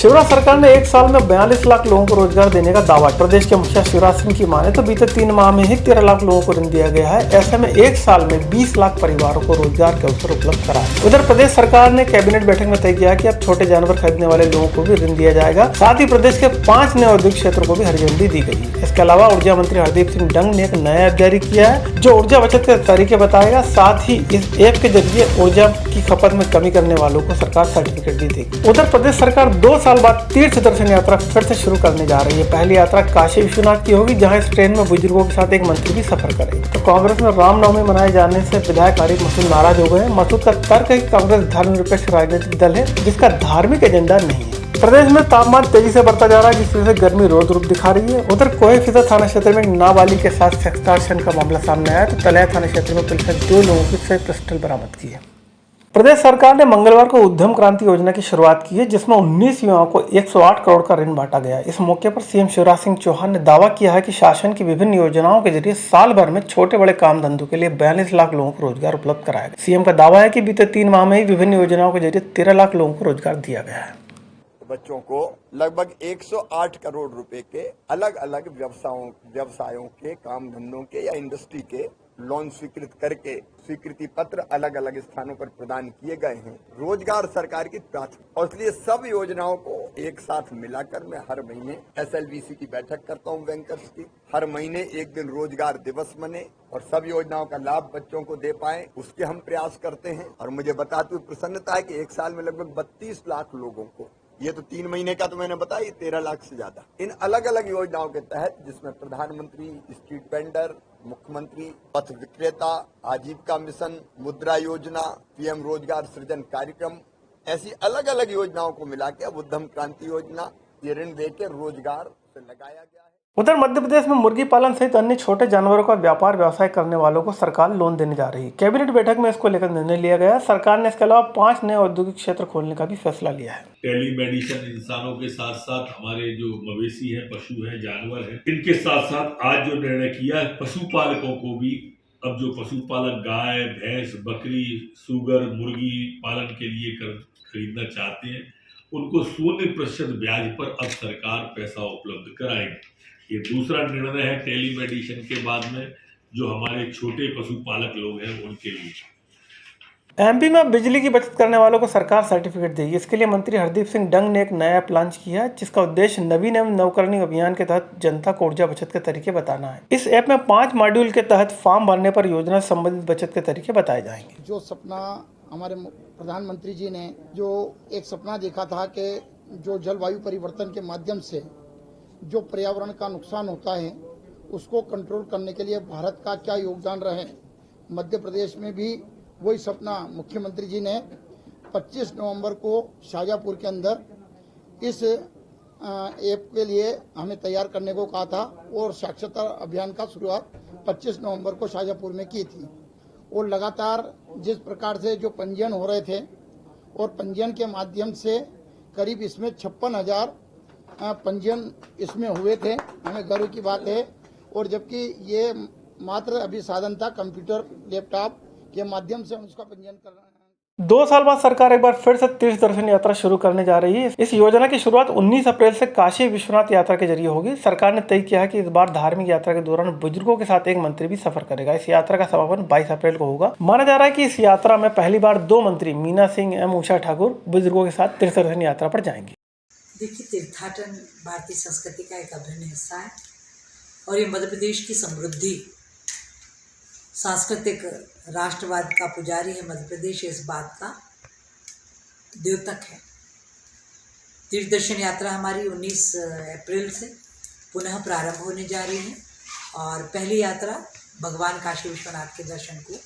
शिवराज सरकार ने एक साल में 42 लाख लोगों को रोजगार देने का दावा। प्रदेश के मुखिया शिवराज सिंह की माने तो बीते 3 माह में ही 13 लाख लोगों को ऋण दिया गया है। ऐसे में एक साल में 20 लाख परिवारों को रोजगार के अवसर उपलब्ध कराए। उधर प्रदेश सरकार ने कैबिनेट बैठक में तय किया कि अब छोटे जानवर खरीदने वाले लोगों को भी ऋण दिया जाएगा। साथ ही प्रदेश के 5 नए औद्योगिक क्षेत्रों को भी हरी झंडी दी गई। इसके अलावा ऊर्जा मंत्री हरदीप सिंह डंग ने एक नया ऐप जारी किया है जो ऊर्जा बचत के तरीके बताएगा। साथ ही इस ऐप के जरिए ऊर्जा की खपत में कमी करने वालों को सरकार सर्टिफिकेट भी देगी। उधर प्रदेश सरकार 2 साल बाद तीर्थ दर्शन यात्रा फिर से शुरू करने जा रही है। पहली यात्रा काशी विश्वनाथ की होगी, जहां इस ट्रेन में बुजुर्गों के साथ एक मंत्री भी सफर करेंगे। तो कांग्रेस में रामनवमी मनाए जाने से विधायक आरिफ मसूद नाराज हो गए। मसूद का तर्क है कि कांग्रेस धर्मनिरपेक्ष राजनीतिक दल है जिसका धार्मिक एजेंडा नहीं है। प्रदेश में तापमान तेजी से बढ़ता जा रहा है, जिसकी वजह से गर्मी रोज रूप दिखा रही है। उधर कोहेफिजा थाना क्षेत्र में नाबालिग के साथ सेक्सटॉर्शन का मामला सामने आया तो तलैया थाना क्षेत्र में पुलिस ने 2 लोगों की 6 पिस्टल बरामद की है। प्रदेश सरकार ने मंगलवार को उद्यम क्रांति योजना की शुरुआत की है, जिसमें 19 युवाओं को 108 करोड़ का ऋण बांटा गया। इस मौके पर सीएम शिवराज सिंह चौहान ने दावा किया है कि शासन की विभिन्न योजनाओं के जरिए साल भर में छोटे बड़े काम धंधों के लिए 42 लाख लोगों को रोजगार उपलब्ध कराया। सीएम का दावा है कि बीते 3 माह में ही विभिन्न योजनाओं के जरिए 13 लाख लोगों को रोजगार दिया गया है। बच्चों को लगभग 108 करोड़ रुपए के अलग अलग व्यवसायों के, काम धंधों के या इंडस्ट्री के लोन स्वीकृत करके स्वीकृति पत्र अलग अलग स्थानों पर प्रदान किए गए हैं। रोजगार सरकार की प्राथमिकता और इसलिए सब योजनाओं को एक साथ मिलाकर मैं हर महीने SLBC की बैठक करता हूं, बैंकर्स की। हर महीने एक दिन रोजगार दिवस मने और सब योजनाओं का लाभ बच्चों को दे पाए, उसके हम प्रयास करते हैं। और मुझे बताते हुए प्रसन्नता है कि एक साल में लगभग 32 लाख लोगों को, ये तो 3 महीने का तो मैंने बताया, 13 लाख से ज्यादा इन अलग अलग योजनाओं के तहत, जिसमें प्रधानमंत्री स्ट्रीट वेंडर, मुख्यमंत्री पथ विक्रेता, आजीविका मिशन, मुद्रा योजना, PM रोजगार सृजन कार्यक्रम, ऐसी अलग अलग योजनाओं को मिला के अब उद्यम क्रांति योजना ये ऋण देकर रोजगार से लगाया गया है। उधर मध्य प्रदेश में मुर्गी पालन सहित अन्य छोटे जानवरों का व्यापार व्यवसाय करने वालों को सरकार लोन देने जा रही है। कैबिनेट बैठक में इसको लेकर निर्णय लिया गया। सरकार ने इसके अलावा 5 नए औद्योगिक क्षेत्र खोलने का भी फैसला लिया है। टेलीमेडिसिन इंसानों के साथ साथ हमारे जो मवेशी हैं, पशु हैं, जानवर हैं, इनके साथ साथ आज जो निर्णय किया है, पशुपालकों को भी अब जो पशुपालक गाय, भैंस, बकरी, सुगर, मुर्गी पालन के लिए खरीदना चाहते हैं, उनको 0% ब्याज पर अब सरकार पैसा उपलब्ध कराएगी। ये दूसरा निर्णय है टेलीमेडिसिन के बाद में जो हमारे छोटे पशुपालक लोग हैं उनके लिए। MP में बिजली की बचत करने वालों को सरकार सर्टिफिकेट देगी। इसके लिए मंत्री हरदीप सिंह डंग ने एक नया ऐप लॉन्च किया है, जिसका उद्देश्य नवीन एवं नवकरणीय अभियान के तहत जनता को ऊर्जा बचत के तरीके बताना है। इस ऐप में 5 मॉड्यूल के तहत फॉर्म भरने पर योजना से संबंधित बचत के तरीके बताए जाएंगे। जो सपना हमारे प्रधानमंत्री जी ने जो एक सपना देखा था कि जो जलवायु परिवर्तन के माध्यम से जो पर्यावरण का नुकसान होता है उसको कंट्रोल करने के लिए भारत का क्या योगदान रहे, मध्य प्रदेश में भी वही सपना मुख्यमंत्री जी ने 25 नवंबर को शाजापुर के अंदर इस ऐप के लिए हमें तैयार करने को कहा था और साक्षरता अभियान का शुरुआत 25 नवंबर को शाजापुर में की थी। और लगातार जिस प्रकार से जो पंजीयन हो रहे थे और पंजीयन के माध्यम से करीब इसमें 56,000 पंजीयन इसमें हुए थे, हमें गर्व की बात है। और जबकि ये मात्र अभी साधन था कंप्यूटर लैपटॉप के माध्यम से हम उसका पंजीयन कर रहे हैं। 2 साल बाद सरकार एक बार फिर से तीर्थ दर्शन यात्रा शुरू करने जा रही है। इस योजना की शुरुआत 19 अप्रैल से काशी विश्वनाथ यात्रा के जरिए होगी। सरकार ने तय किया है कि इस बार धार्मिक यात्रा के दौरान बुजुर्गों के साथ एक मंत्री भी सफर करेगा। इस यात्रा का समापन 22 अप्रैल को होगा। माना जा रहा है कि इस यात्रा में पहली बार 2 मंत्री मीना सिंह एवं उषा ठाकुर बुजुर्गों के साथ तीर्थ दर्शन यात्रा पर जाएंगे। देखिए, तीर्थाटन भारतीय संस्कृति का एक अभिन्न हिस्सा है और ये मध्य प्रदेश की समृद्धि, सांस्कृतिक राष्ट्रवाद का पुजारी है मध्य प्रदेश, इस बात का द्योतक है। तीर्थ दर्शन यात्रा हमारी 19 अप्रैल से पुनः प्रारंभ होने जा रही है और पहली यात्रा भगवान काशी विश्वनाथ के दर्शन को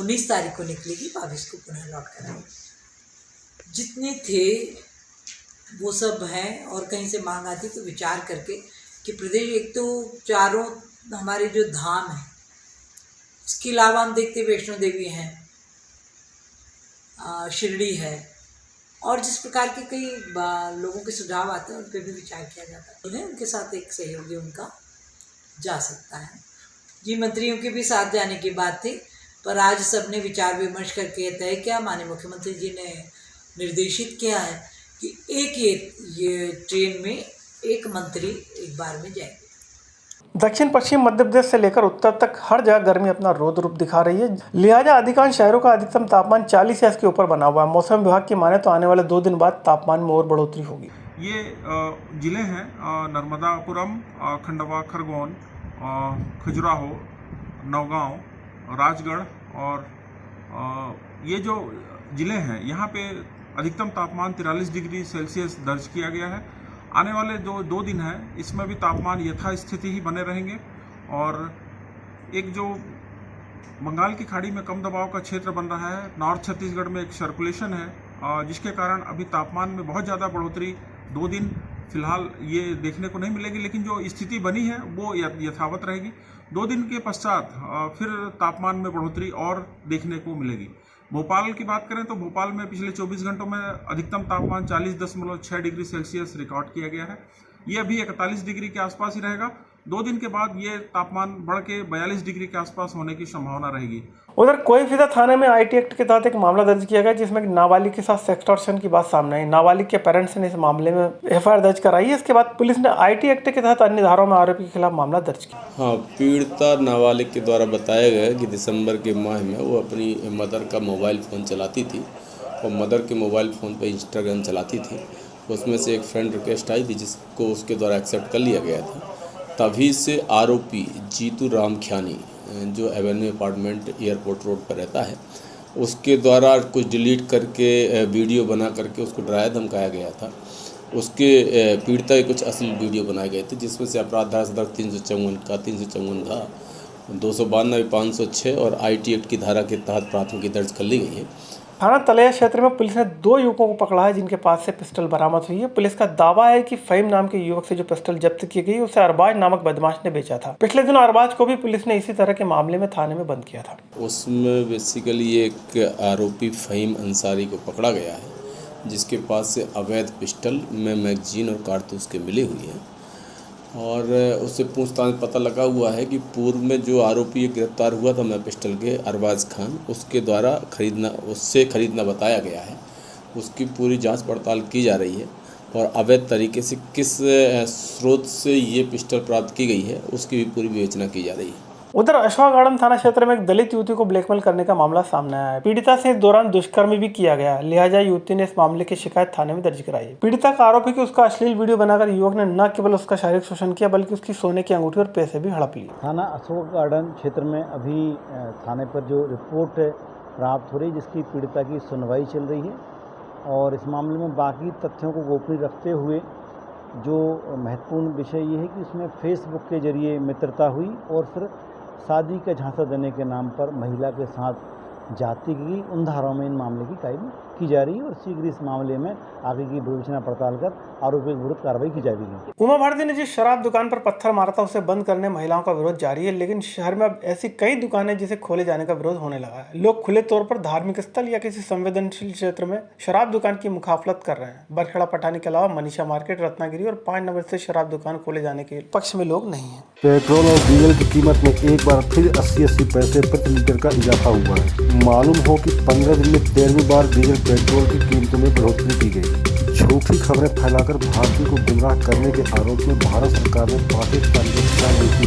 19 तारीख को निकलेगी, 22 को पुनः लौट कर आएगी। जितने थे वो सब हैं और कहीं से मांग आती तो विचार करके कि प्रदेश एक तो चारों हमारे जो धाम हैं, इसके अलावा हम देखते वैष्णो देवी हैं, शिरडी है और जिस प्रकार के कई लोगों के सुझाव आते हैं उन पर भी विचार किया जाता है। उन्हें उनके साथ एक सहयोगी उनका जा सकता है। जी, मंत्रियों के भी साथ जाने की बात थी, पर आज सबने विचार विमर्श करके तय किया। माननीय मुख्यमंत्री जी ने निर्देशित किया है कि एक ये ट्रेन में एक मंत्री एक बार में जाएंगे। दक्षिण पश्चिम मध्य प्रदेश से लेकर उत्तर तक हर जगह गर्मी अपना रौद्र रूप दिखा रही है। लिहाजा अधिकांश शहरों का अधिकतम तापमान 40 या इसके ऊपर बना हुआ है। मौसम विभाग की माने तो आने वाले 2 दिन बाद तापमान में और बढ़ोतरी होगी। ये ज़िले हैं नर्मदापुरम, खंडवा, खरगोन, खजुराहो, नौगांव, राजगढ़ और ये जो ज़िले हैं यहाँ पे अधिकतम तापमान 43 डिग्री सेल्सियस दर्ज किया गया है। आने वाले दो दिन हैं इसमें भी तापमान यथास्थिति ही बने रहेंगे। और एक जो बंगाल की खाड़ी में कम दबाव का क्षेत्र बन रहा है, नॉर्थ छत्तीसगढ़ में एक सर्कुलेशन है जिसके कारण अभी तापमान में बहुत ज़्यादा बढ़ोतरी 2 दिन फिलहाल ये देखने को नहीं मिलेगी, लेकिन जो स्थिति बनी है वो यथावत रहेगी। 2 दिन के पश्चात फिर तापमान में बढ़ोतरी और देखने को मिलेगी। भोपाल की बात करें तो भोपाल में पिछले 24 घंटों में अधिकतम तापमान 40.6 डिग्री सेल्सियस रिकॉर्ड किया गया है। ये अभी 41 डिग्री के आसपास ही रहेगा। 2 दिन के बाद ये तापमान बढ़ के 42 डिग्री के आसपास होने की संभावना रहेगी। उधर कोईफिदा थाने में IT एक्ट के तहत एक मामला दर्ज किया गया जिसमें नाबालिग के साथ सेक्सटॉर्शन की बात सामने आई। नाबालिग के पेरेंट्स ने इस मामले में FIR दर्ज कराई है। इसके बाद पुलिस ने IT एक्ट के तहत अन्य धाराओं में आरोपी के खिलाफ मामला दर्ज किया। हाँ, पीड़िता नाबालिग के द्वारा बताया गया कि दिसंबर के माह में वो अपनी मदर का मोबाइल फ़ोन चलाती थी और मदर के मोबाइल फ़ोन पर इंस्टाग्राम चलाती थी। उसमें से एक फ्रेंड रिक्वेस्ट आई थी जिसको उसके द्वारा एक्सेप्ट कर लिया गया था। तभी से आरोपी जीतू रामख्यानी जो एवेन्यू अपार्टमेंट एयरपोर्ट रोड पर रहता है उसके द्वारा कुछ डिलीट करके वीडियो बना करके उसको डराया धमकाया गया था। उसके पीड़िता के कुछ असली वीडियो बनाए गए थे जिसमें से अपराध धारा सदर 354 था, 292, 506 और IT एक्ट की धारा के तहत प्राथमिकी दर्ज कर ली गई है। थाना तलैया क्षेत्र में पुलिस ने 2 युवकों को पकड़ा है जिनके पास से पिस्टल बरामद हुई है। पुलिस का दावा है कि फहीम नाम के युवक से जो पिस्टल जब्त की गई उसे अरबाज नामक बदमाश ने बेचा था। पिछले दिनों अरबाज को भी पुलिस ने इसी तरह के मामले में थाने में बंद किया था। उसमें बेसिकली एक आरोपी फहीम अंसारी को पकड़ा गया है जिसके पास से अवैध पिस्टल में मैगजीन और कारतूस के मिली हुई है और उससे पूछताछ पता लगा हुआ है कि पूर्व में जो आरोपी गिरफ्तार हुआ था मैं पिस्टल के अरबाज खान उसके द्वारा खरीदना बताया गया है। उसकी पूरी जांच पड़ताल की जा रही है और अवैध तरीके से किस स्रोत से ये पिस्टल प्राप्त की गई है उसकी भी पूरी विवेचना की जा रही है। उधर अशोक गार्डन थाना क्षेत्र में एक दलित युवती को ब्लैकमेल करने का मामला सामने आया है। पीड़िता से इस दौरान दुष्कर्म भी किया गया, लिहाजा युवती ने इस मामले की शिकायत थाने में दर्ज कराई है। पीड़िता का आरोप है कि उसका अश्लील वीडियो बनाकर युवक ने न केवल उसका शारीरिक शोषण किया बल्कि उसकी सोने की अंगूठी और पैसे भी हड़प लिए। थाना अशोक गार्डन क्षेत्र में अभी थाने पर जो रिपोर्ट प्राप्त हो रही है जिसकी पीड़िता की सुनवाई चल रही है और इस मामले में बाकी तथ्यों को गोपनीय रखते हुए जो महत्वपूर्ण विषय ये है कि उसमें फेसबुक के जरिए मित्रता हुई और फिर शादी का झांसा देने के नाम पर महिला के साथ जाति की उन धाराओं में इन मामले की की जा रही है और शीघ्र इस मामले में आगे की विवेचना पड़ताल कर आरोपी के विरुद्ध कार्रवाई की जाएगी। उमा भारती ने जिस शराब दुकान पर पत्थर मारा था उसे बंद करने महिलाओं का विरोध जारी है, लेकिन शहर में अब ऐसी कई दुकानें जिसे खोले जाने का विरोध होने लगा है। लोग खुले तौर पर धार्मिक स्थल या किसी संवेदनशील क्षेत्र में शराब दुकान की मुखाफलत कर रहे हैं। बरखेड़ा पठानी के अलावा मनीषा मार्केट, रत्नागिरी और 5 नंबर से शराब दुकान खोले जाने के पक्ष में लोग नहीं है। पेट्रोल और डीजल की कीमत में एक बार फिर 80 पैसे प्रति लीटर का इजाफा हुआ है। मालूम हो कि 15 दिन में 13वीं बार डीजल पेट्रोल की कीमतों में बढ़ोतरी की गई। झूठी खबरें फैलाकर भारतीयों को गुमराह करने के आरोप में भारत सरकार ने पाकिस्तान के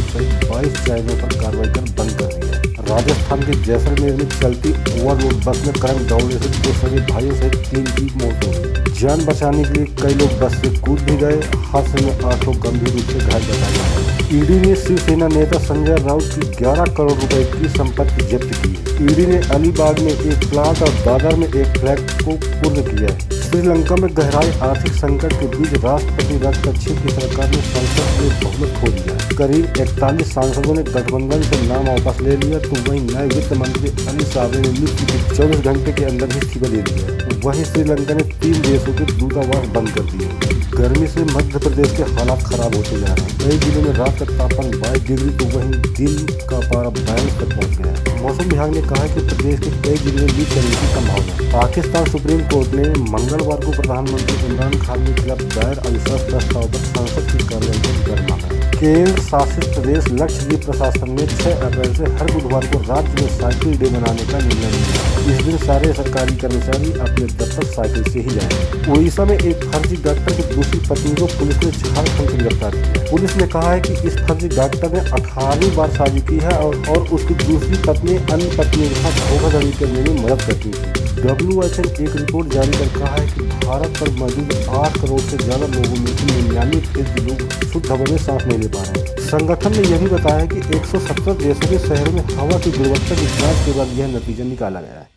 सहित 22 ड्राइवरों पर कार्रवाई कर बंद कर दी है। राजस्थान के जैसलमेर में चलती ओवरलोड बस में करंट दौड़ने से 2 सगे भाइयों सहित 3 की मौत हो गई। जान बचाने के लिए कई लोग बस से कूद भी गए। हादसे में 8 लोग गंभीर रूप से घायल बताए गए। ईडी ने शिवसेना नेता संजय राउत की 11 करोड़ रुपए की संपत्ति जब्त की है। ईडी ने अलीबाग में एक प्लाट और दादर में एक फ्लैट को पूर्ण किया है। श्रीलंका में गहराई आर्थिक संकट के बीच राष्ट्रपति राजपक्षे की सरकार ने संसद में बहुमत खो दिया। करीब 41 सांसदों ने गठबंधन से नाम वापस ले लिया तो वहीं नए वित्त मंत्री अली साबरे ने नियुक्ति के 24 घंटे के अंदर ही इस्तीफा दे दिया। वहीं श्रीलंका ने 3 देशों के दूतावास बंद कर दिए। गर्मी से मध्य प्रदेश के हालात खराब होते जा रहे हैं। कई जिलों में रात का तापमान 22 डिग्री तो वहीं दिन का पारा 42 तक पहुँच गया। मौसम विभाग ने कहा कि प्रदेश के कई जिलों में लू चलने की संभावना। पाकिस्तान सुप्रीम कोर्ट ने मंगलवार को प्रधानमंत्री इमरान खान के खिलाफ दायर अविश्वास प्रस्ताव पर संसद की कार्रवाई को गरमाया। केंद्र शासित प्रदेश लक्षद्वीप प्रशासन ने 6 अप्रैल से हर बुधवार को राज्य में साइकिल डे मनाने का निर्णय लिया। इस दिन सारे सरकारी कर्मचारी अपने दफ्तर साइकिल से ही जाएंगे। उड़ीसा में एक फर्जी डॉक्टर की दूसरी पत्नी को पुलिस ने झारखंड से गिरफ्तार किया। पुलिस ने कहा है कि इस फर्जी डॉक्टर ने 18वीं बार शादी की है और उसकी दूसरी पत्नी अन्य पत्नियों के साथ धोखाधड़ी करने में मदद करती थी। WHO ने एक रिपोर्ट जारी कर कहा है कि भारत पर मौजूद 8 करोड़ से ज्यादा लोगों में से 99% लोग शुद्ध हवा में सांस नहीं ले पा रहे हैं। संगठन ने यह भी बताया है कि 170 देशों के शहरों में हवा की गुणवत्ता की जांच के बाद यह नतीजा निकाला गया है।